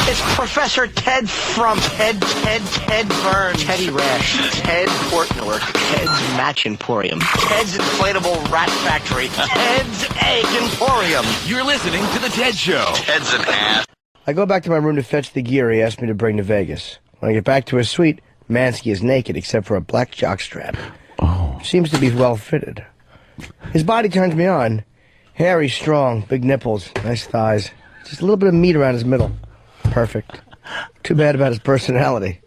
It's Professor Ted from Ted Burns, Teddy Rash, Ted Portnoy, Ted's Match Emporium, Ted's Inflatable Rat Factory, Ted's Egg Emporium. You're listening to The Ted Show. Ted's an ass. I go back to my room to fetch the gear he asked me to bring to Vegas. When I get back to his suite, Mansky is naked except for a black jockstrap. Oh. Seems to be well fitted. His body turns me on. Hairy, strong, big nipples, nice thighs. Just a little bit of meat around his middle. Perfect. Too bad about his personality.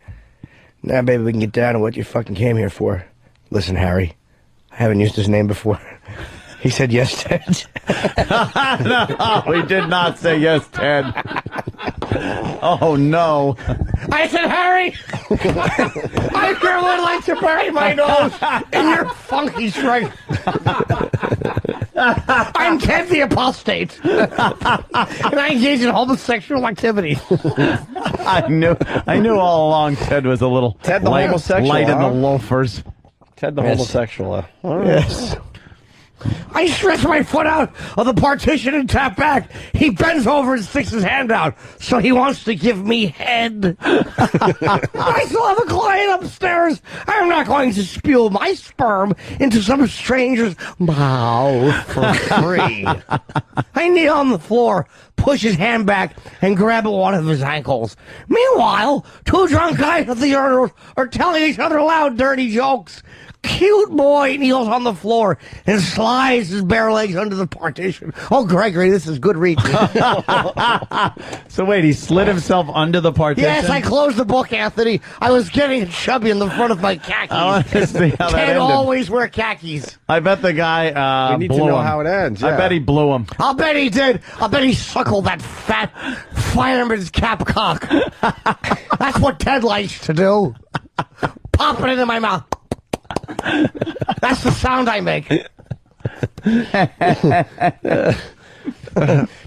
Now, baby, we can get down to what you fucking came here for. Listen, Harry, I haven't used his name before. He said yes, Ted. No, he did not say yes, Ted. Oh, no. I said, Harry, I sure would like to bury my nose in your funky strength. I'm Ted the Apostate, and I engage in homosexual activity. I knew all along Ted was a little Ted the homosexual, light in the loafers. Ted the homosexual. Yes. I stretch my foot out of the partition and tap back. He bends over and sticks his hand out, so he wants to give me head. I still have a client upstairs. I'm not going to spew my sperm into some stranger's mouth for free. I kneel on the floor, push his hand back, and grab at one of his ankles. Meanwhile, two drunk guys at the urinals are telling each other loud, dirty jokes. Cute boy kneels on the floor and slides his bare legs under the partition. Oh, Gregory, this is good reading. So wait, he slid himself under the partition? Yes, I closed the book, Anthony. I was getting chubby in the front of my khakis. I want to see how that Ted ended. always wear khakis. I bet the guy We need to blew know him. how it ends. I Yeah. bet he blew him. I'll bet he did. I'll bet he suckled that fat fireman's cap cock. That's what Ted likes to do. Pop it into my mouth. That's the sound I make.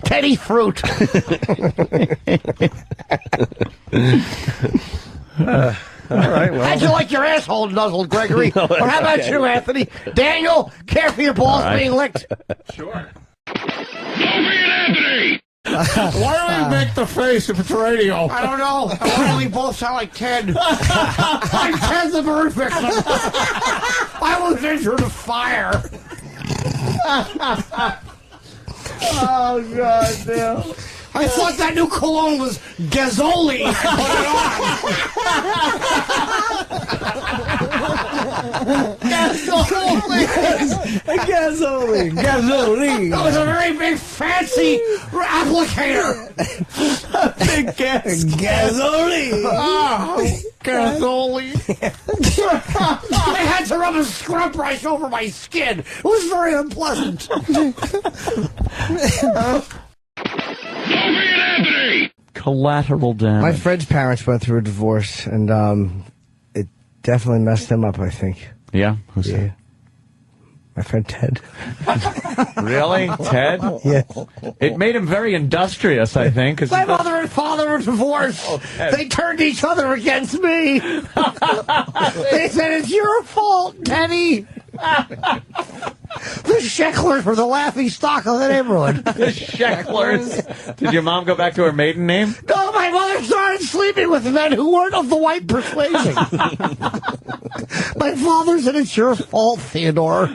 Teddy fruit. All right, well. How'd you like your asshole nuzzled, Gregory? Or how about you, Anthony? Daniel, care for your balls being licked? Sure. Why do we make the face if it's radio? I don't know. Why do we both sound like Ted? I'm Ted the bird victim. I was injured in fire. Oh, God, damn. I thought that new cologne was Gazzoli. Gasoline. That was a very big, fancy applicator. Big gas. Gasoline. Oh, Gazzoli. I had to rub a scrub brush over my skin. It was very unpleasant. Collateral damage. My friend's parents went through a divorce, and it definitely messed them up, I think. Yeah? Who's Yeah. My friend Ted. that? Really? Ted? Yes. It made him very industrious, I think. 'Cause My mother and father were divorced. Ted. They turned each other against me. They said, it's your fault, Teddy. The Shecklers were the laughing stock of the neighborhood. The Shecklers. Did your mom go back to her maiden name? No, my mother started sleeping with men who weren't of the white persuasion. My father said, it's your fault, Theodore.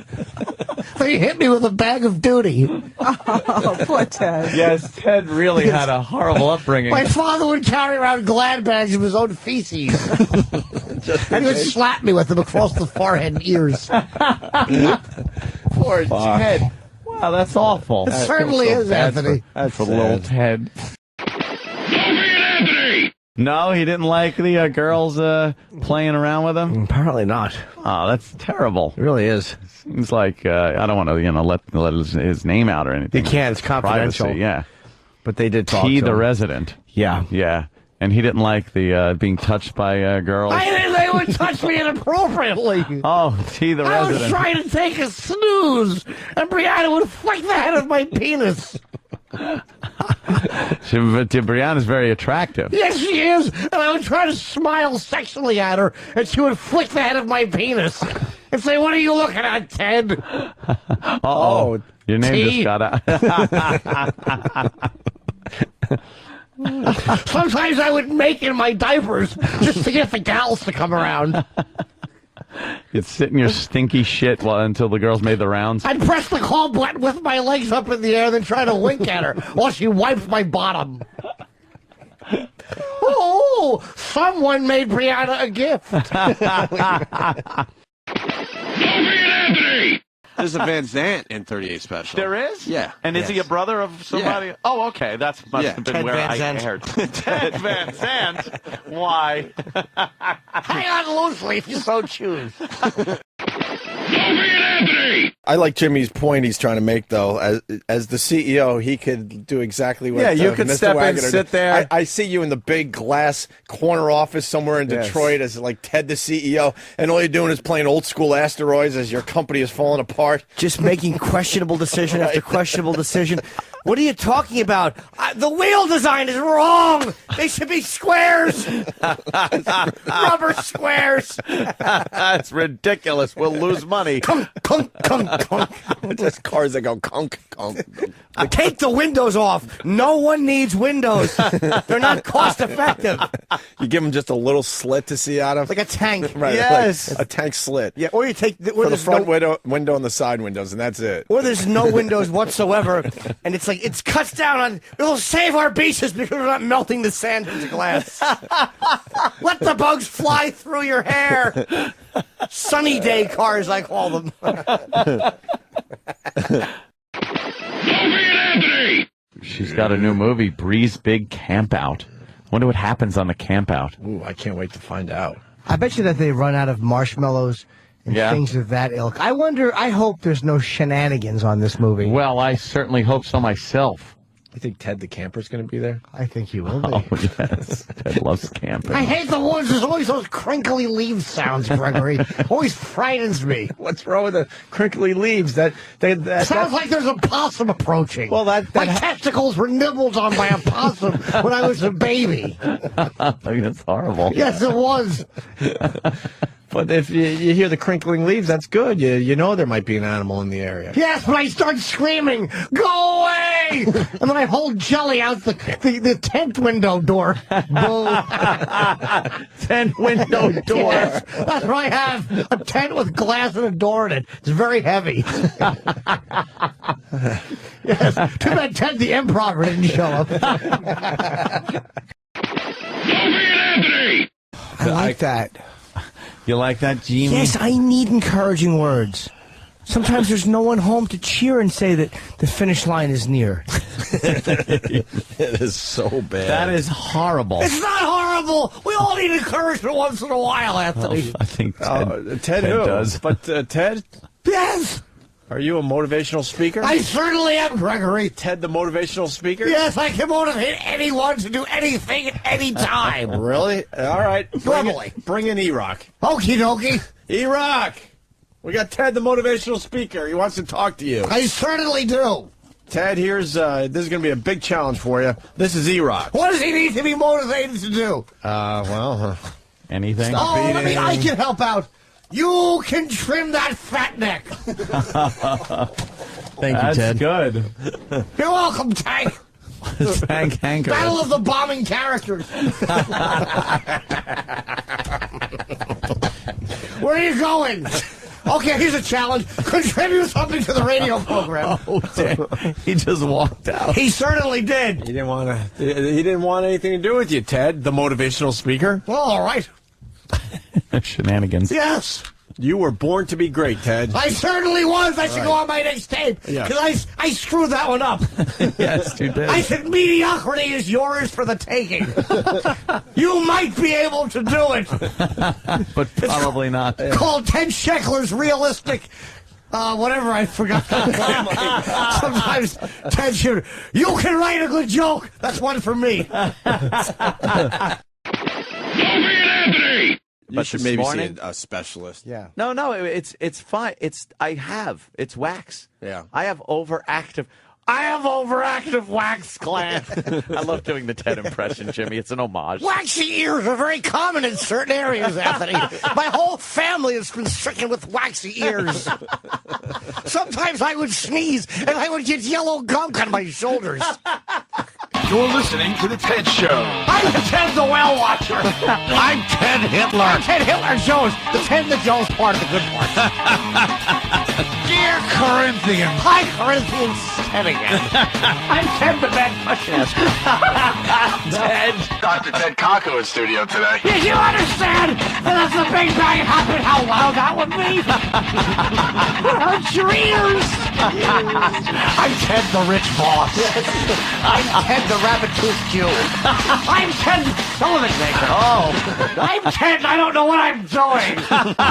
They hit me with a bag of duty. Oh, poor Ted. Yes, Ted really had a horrible upbringing. My father would carry around glad bags of his own feces. And he would slap me with them across the forehead and ears. Poor Ted. Wow, that's awful. It certainly is, Anthony. That's for little Ted. No, he didn't like the girls playing around with him? Apparently not. Oh, that's terrible. It really is. Seems like, I don't want to, let his name out or anything. You can't. It's confidential. Privacy, yeah. But they did talk T, to the him. resident. Yeah. Yeah. And he didn't like the being touched by girls. They would touch me inappropriately. Oh, T, the I was resident. trying to take a snooze, and Brianna would flick the head of my penis. Brianna's very attractive. Yes, she is. And I would try to smile sexually at her, and she would flick the head of my penis and say, what are you looking at, Ted? Oh, your name T. just got out. Sometimes I would make in my diapers just to get the gals to come around. You'd sit in your stinky shit until the girls made the rounds. I'd press the call button with my legs up in the air, then try to wink at her while she wiped my bottom. Oh, someone made Brianna a gift. There's a Van Zant in 38 Special. There is? Yeah. And is he a brother of somebody? Yeah. Oh, okay. That must have been Ted where Van I Zandt. aired. Ted Van Zandt. Why? Hang on loosely if you so choose. I like Jimmy's point he's trying to make, though. As the CEO, he could do exactly what Yeah, you could Mr. step in, Wagner sit did. there. I see you in the big glass corner office somewhere in Detroit as like Ted the CEO, and all you're doing is playing old school asteroids as your company is falling apart. Just making questionable decision after questionable decision. What are you talking about? The wheel design is wrong. They should be squares. Rubber squares. That's ridiculous. We'll lose money. Kunk, kunk, kunk, kunk. There's cars that go conk, conk. Take the windows off. No one needs windows. They're not cost effective. You give them just a little slit to see out of. Like a tank. Right, Yes. like a tank slit. Yeah, or you take For the there's front no, window and the side windows, and that's it. or there's no windows whatsoever, and it's like it cuts down on. It'll save our beaches because we're not melting the sand into glass. Let the bugs fly through your hair. Sunny day cars, I call them. She's got a new movie, Bree's Big Campout. Wonder what happens on the campout. Ooh, I can't wait to find out. I bet you that they run out of marshmallows and Yeah. things of that ilk. I hope there's no shenanigans on this movie. Well, I certainly hope so myself. You think Ted the Camper's going to be there? I think he will be. Oh, yes. Ted loves camping. I hate the woods. There's always those crinkly leaf sounds, Gregory. Always frightens me. What's wrong with the crinkly leaves? That Sounds like there's a possum approaching. Well, that My testicles were nibbled on by a possum when I was a baby. I mean, it's horrible. Yes, it was. But if you hear the crinkling leaves, that's good. You know there might be an animal in the area. Yes, but I start screaming, "Go away!" And then I hold jelly out the tent window door. Tent window door. Yes, that's what I have. A tent with glass and a door in it. It's very heavy. Yes. Too bad Ted the Improver didn't show up. I like that. You like that, Jimmy? Yes, I need encouraging words. Sometimes there's no one home to cheer and say that the finish line is near. It is so bad. That is horrible. It's not horrible. We all need encouragement once in a while, Anthony. I think Ted, Ted who? does. But Ted, Yes, are you a motivational speaker? I certainly am, Gregory. Ted the motivational speaker? Yes, I can motivate anyone to do anything at any time. Really? All right. Normally. Bring in E-Rock. Okie dokie. E-Rock! We got Ted the motivational speaker. He wants to talk to you. I certainly do. Ted, this is going to be a big challenge for you. This is E-Rock. What does he need to be motivated to do? Anything? Oh, I can help out. You can trim that fat neck. Thank you, That's Ted. good. You're welcome, Tank. Hank Hanker. Battle of the bombing characters. Where are you going? Okay, here's a challenge. Contribute something to the radio program. Oh, damn. He just walked out. He certainly did. He didn't want anything to do with you, Ted, the motivational speaker. Well, all right. Shenanigans. Yes, You were born to be great, Ted. I certainly was. I should go on my next tape. Yeah. Because I screwed that one up. Yes, you did. I said mediocrity is yours for the taking. You might be able to do it. But probably not. Called Ted Sheckler's realistic. Whatever, I forgot. Sometimes Ted should. You can write a good joke. That's one for me. You should this maybe morning- see a specialist. Yeah. No, it's fine. It's wax. Yeah. I have overactive wax gland. I love doing the Ted impression, Jimmy. It's an homage. Waxy ears are very common in certain areas, Anthony. My whole family has been stricken with waxy ears. Sometimes I would sneeze and I would get yellow gunk on my shoulders. You're listening to The Ted Show. I'm the Ted the Whale Watcher. I'm Ted Hitler. I'm Ted Hitler Jones. The Ted the Jones part of the good part. Dear Corinthians. Hi, Corinthians. Ted again. I'm Ted the Bad Pushes. Ted. Dr. Ted Kako in studio today. Did you understand that if the Big Bang happened, how loud that would be? Cheers! I'm Ted the Rich Boss. I'm Ted the Rabbit-Toothed Jew. I'm Ted Sullivan Maker. Oh. I'm Ted and I don't know what I'm doing.